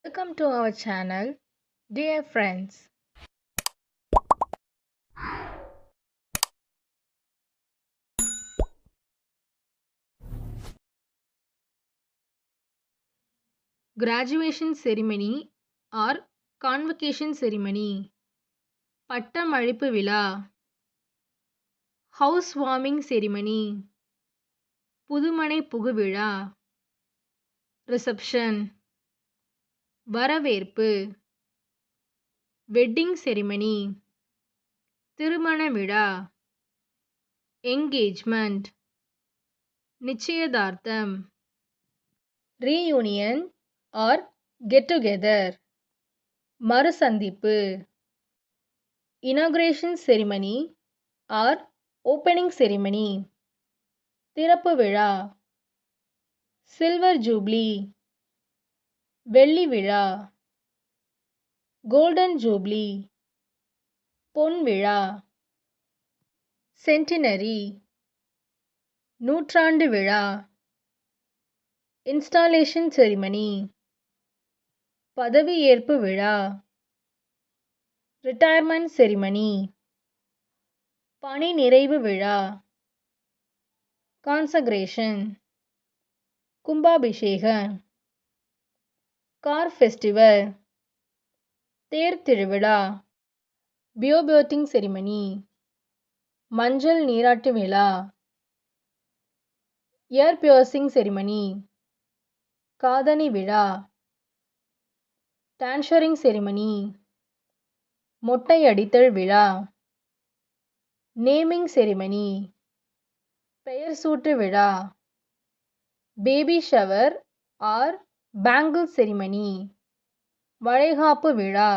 Welcome to our channel, dear friends. Graduation ceremony or convocation ceremony, பட்டமளிப்பு விழா, house warming ceremony, புதுமனை புகுவிழா, reception, வரவேற்பு, wedding ceremony, திருமண விழா, engagement, நிச்சயதார்த்தம், reunion or get together, மறுசந்திப்பு, inauguration ceremony or opening ceremony, திறப்பு விழா, silver jubilee, வெள்ளி விழா, கோல்டன் ஜூப்ளி, பொன் விழா, சென்டினரி, நூற்றாண்டு விழா, இன்ஸ்டாலேஷன் செரிமனி, பதவியேற்பு விழா, ரிட்டையர்மெண்ட் செரிமனி, பணி நிறைவு விழா, கான்சக்ரேஷன், கும்பாபிஷேகம், கார் ஃபெஸ்டிவல், தேர் திருவிழா, பியோபர்த்திங் செரிமனி, மஞ்சள் நீராட்டு விழா, இயர் பியர்சிங் செரிமனி, காதணி விழா, டான்ஷரிங் செரிமனி, மொட்டை அடித்தல் விழா, நேமிங் செரிமனி, பெயர் சூட்டு விழா, baby shower or bangle ceremony, வளைகாப்பு விழா.